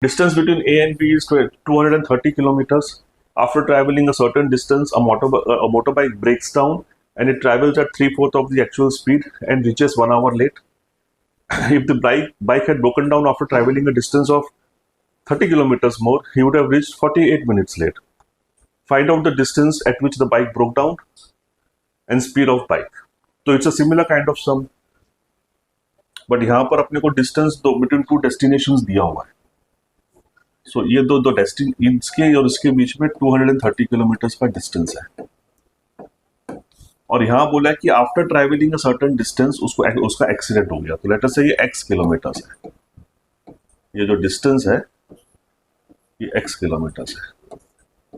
Distance between A and B is 230 kilometers. After traveling a certain distance, a motorbike breaks down and it travels at 3/4 of the actual speed and reaches 1 hour late. If the bike had broken down after traveling a distance of 30 kilometers more, he would have reached 48 minutes late. Find out the distance at which the bike broke down and speed of bike. So it's a similar kind of sum. But यहाँ पर अपने को distance between two destinations दिया हुआ है. So ये दो इसके और इसके बीच में 230 किलोमीटर का डिस्टेंस है. और यहाँ बोला है कि after travelling a certain distance उसका एक्सीडेंट हो गया. तो लेट अस से ये x किलोमीटर्स है. ये जो डिस्टेंस है ये x किलोमीटर्स है.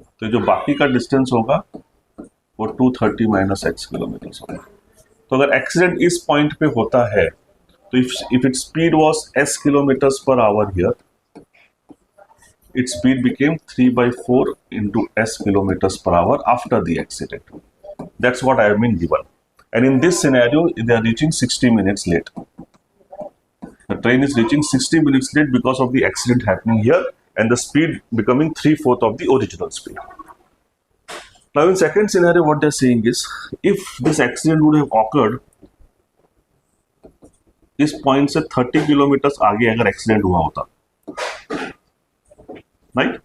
तो जो बाकी का डिस्टेंस होगा वो 230 माइनस x किलोमीटर्स होगा. तो अगर एक्सीडेंट इस पॉइंट पे होता है तो if it speed was s kilometres per hour here, its speed became 3/4 into s kilometers per hour after the accident. That's what I have been given. And in this scenario, they are reaching 60 minutes late. The train is reaching 60 minutes late because of the accident happening here and the speed becoming 3/4 of the original speed. Now in second scenario, what they're saying is, if this accident would have occurred, इस point से 30 kilometre आगे अगर accident हुआ होता, right,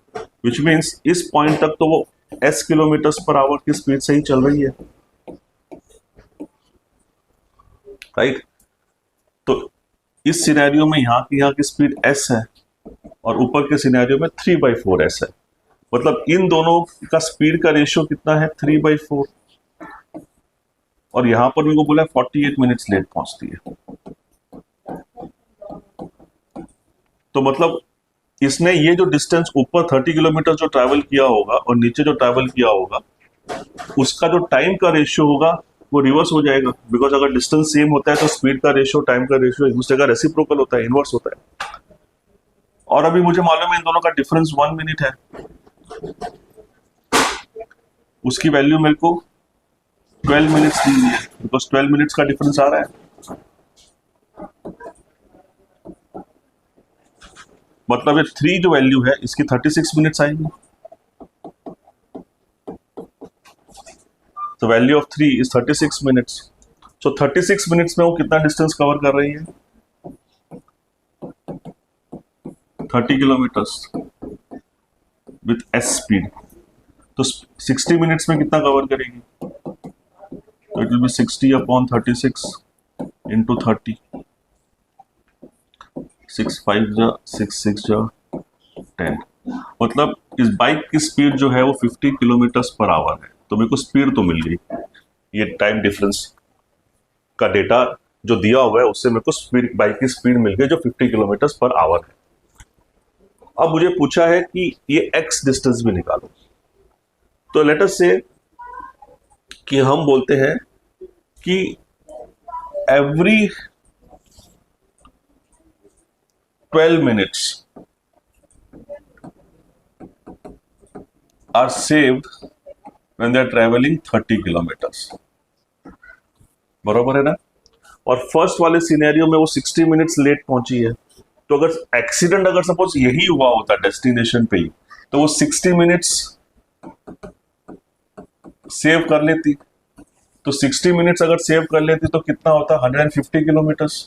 which means इस point तक तो वो s किलोमीटर्स पर आवर की स्पीड से ही चल रही है, राइट. तो इस सिनेरियो में यहाँ की स्पीड s है और ऊपर के सिनेरियो में 3/4 s है. मतलब इन दोनों का स्पीड का रेशियो कितना है, 3/4. और यहाँ पर मेरे को बोला 48 मिनट्स लेट पहुंचती है. तो मतलब इसने ये जो डिस्टेंस ऊपर 30 किलोमीटर जो ट्रैवल किया होगा और नीचे जो ट्रैवल किया होगा उसका जो टाइम का रेशियो होगा वो रिवर्स हो जाएगा. बिकॉज अगर डिस्टेंस सेम होता है तो स्पीड का रेशियो टाइम का रेशियो एक दूसरे का रेसिप्रोकल होता है, इनवर्स होता है. और अभी मुझे मालूम है इन दोनों का डिफरेंस 1 मिनट है. उसकी वैल्यू मेरे को 12 मिनट्स दी है बिकॉज 12 मिनट्स का डिफरेंस आ रहा है. मतलब ये 3 जो वैल्यू है इसकी 36 मिनट्स आएंगी. तो value of 3 is 36 minutes. So 36 minutes में वो कितना डिस्टेंस कवर कर रही है, 30 किलोमीटर्स विथ s स्पीड. तो 60 मिनट्स में कितना कवर करेगी, तो it will be 60 upon 36 into 30. 6 5 जा 6 6 जा 10. मतलब इस बाइक की स्पीड जो है वो 50 किलोमीटर पर आवर है. तो मेरे को स्पीड तो मिल गई. ये टाइम डिफरेंस का डेटा जो दिया हुआ है उससे मेरे को स्पीड, बाइक की स्पीड मिल गई जो 50 किलोमीटर पर आवर है. अब मुझे पूछा है कि ये x डिस्टेंस भी निकालो. तो लेट अस से कि हम बोलते हैं कि every 12 minutes are saved when they are traveling 30 kilometers. बरोबर है ना. और फर्स्ट वाले सिनेरियो में वो 60 मिनट्स लेट पहुंची है. तो अगर एक्सीडेंट अगर सपोज यही हुआ होता डेस्टिनेशन पे ही तो वो 60 मिनट्स सेव कर लेती. तो 60 मिनट्स अगर सेव कर लेती तो कितना होता, 150 किलोमीटर्स.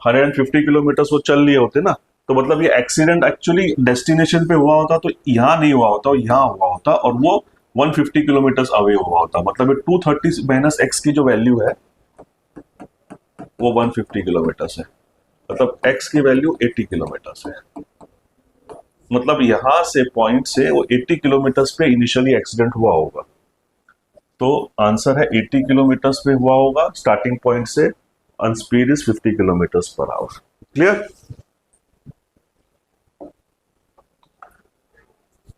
150 किलोमीटर वो चल लिए होते ना. तो मतलब ये एक्सीडेंट एक्चुअली डेस्टिनेशन पे हुआ होता तो यहाँ नहीं हुआ होता, यहाँ हुआ होता और वो 150 किलोमीटर अवे हुआ होता. मतलब ये 230 माइनस x की जो वैल्यू है वो 150 किलोमीटर है. मतलब x की वैल्यू 80 किलोमीटर है. मतलब यहाँ से पॉइंट से वो 80 किलोमीटर पे इनिशियली एक्सीडेंट हुआ होगा. तो आंसर है 80 किलोमीटर पे हुआ होगा स्टार्टिंग पॉइंट से and speed is 50 kilometers per hour. Clear?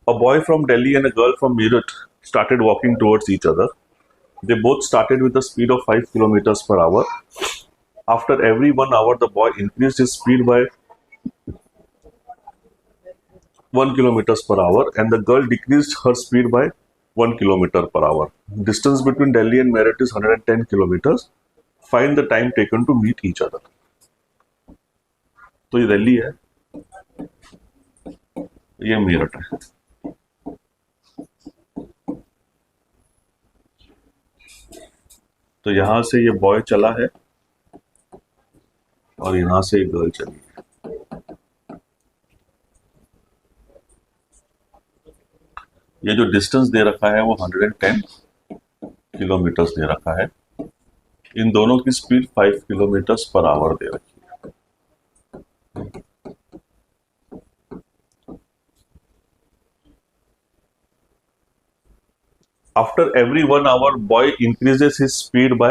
A boy from Delhi and a girl from Meerut started walking towards each other. They both started with a speed of 5 kilometers per hour. After every 1 hour, the boy increased his speed by 1 kilometers per hour and the girl decreased her speed by 1 kilometer per hour. Distance between Delhi and Meerut is 110 kilometers. Find the time taken to meet each other. तो ये दिल्ली है, ये मेरठ है। तो यहां से ये boy चला है और यहां से एक गर्ल चली है। ये जो डिस्टेंस दे रखा है वो 110 किलोमीटर्स दे रखा है। इन दोनों की स्पीड 5 किलोमीटर्स पर आवर दे रखी है। After every 1 hour, boy increases his speed by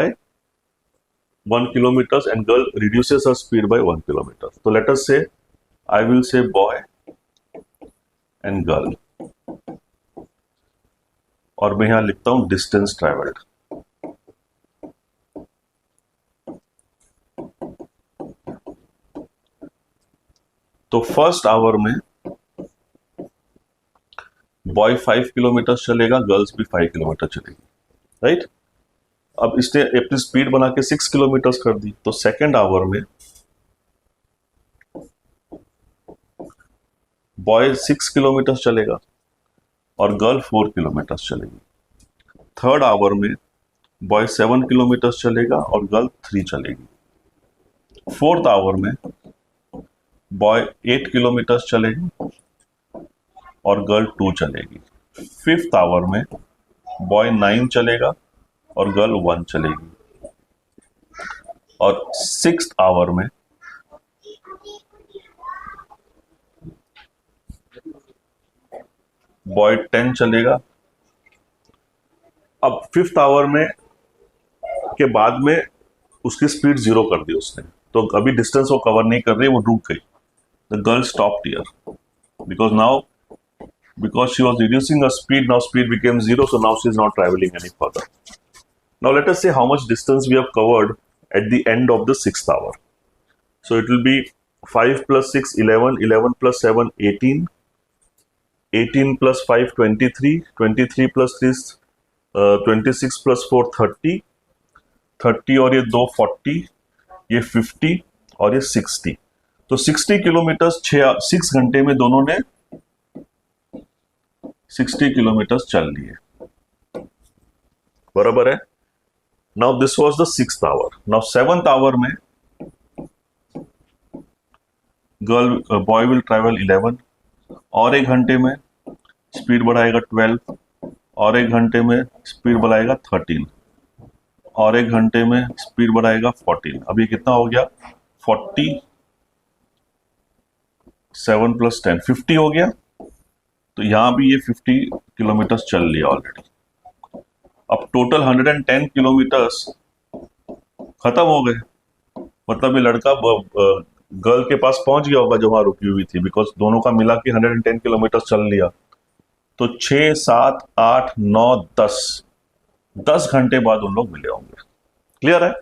1 kilometers and girl reduces her speed by 1 kilometer. So let us say, I will say boy and girl, और मैं यहां लिखता हूं डिस्टेंस ट्रेवल्ड। तो first hour में boy 5 kilometre चलेगा, girls भी 5 kilometre चलेगी, राइट। अब इसने अपनी स्पीड बना के 6 किलोमीटर कर दी। तो सेकेंड आवर में बॉय 6 किलोमीटर चलेगा और गर्ल 4 किलोमीटर चलेगी। थर्ड आवर में बॉय 7 किलोमीटर चलेगा और गर्ल 3 चलेगी। फोर्थ आवर में बॉय 8 किलोमीटर चलेगी और गर्ल 2 चलेगी। फिफ्थ आवर में बॉय 9 चलेगा और गर्ल 1 चलेगी। और सिक्स्थ आवर में बॉय 10 चलेगा। अब फिफ्थ आवर में के बाद में उसकी स्पीड 0 कर दी उसने, तो अभी डिस्टेंस वो कवर नहीं कर रही, वो रुक गई। The girl stopped here because she was reducing her speed, now speed became 0, so now she is not traveling any further. Now let us say how much distance we have covered at the end of the 6th hour. So it will be 5 plus 6 11, 11 plus 7 18, 18 plus 5 23, 23 plus 3 26 plus 4 30, 30 और ये 2 40, ये 50 और ये 60। तो 60 kilometre 6 घंटे में दोनों ने 60 किलोमीटर चल लिए, बराबर है। Now this was the 6th hour. Now 7th hour में बॉय विल ट्रैवल 11 और 1 घंटे में स्पीड बढ़ाएगा 12 और 1 घंटे में स्पीड बढ़ाएगा 13 और 1 घंटे में स्पीड बढ़ाएगा 14। अब ये कितना हो गया? 40 7 plus 10 50 हो गया। तो यहां भी ये 50 किलोमीटर चल लिया ऑलरेडी। अब टोटल 110 किलोमीटर्स खत्म हो गए। मतलब ये लड़का गर्ल के पास पहुंच गया होगा जो वहां रुकी हुई थी, बिकॉज दोनों का मिला के 110 किलोमीटर चल लिया। तो 6 7 8 9 10 घंटे बाद उन लोग मिले होंगे। क्लियर है?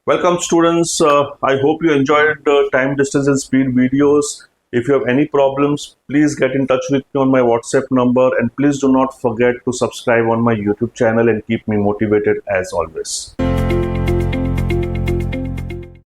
Welcome students, I hope you enjoyed time, distance and speed videos. If you have any problems, please get in touch with me on my WhatsApp number, and please do not forget to subscribe on my YouTube channel and keep me motivated as always.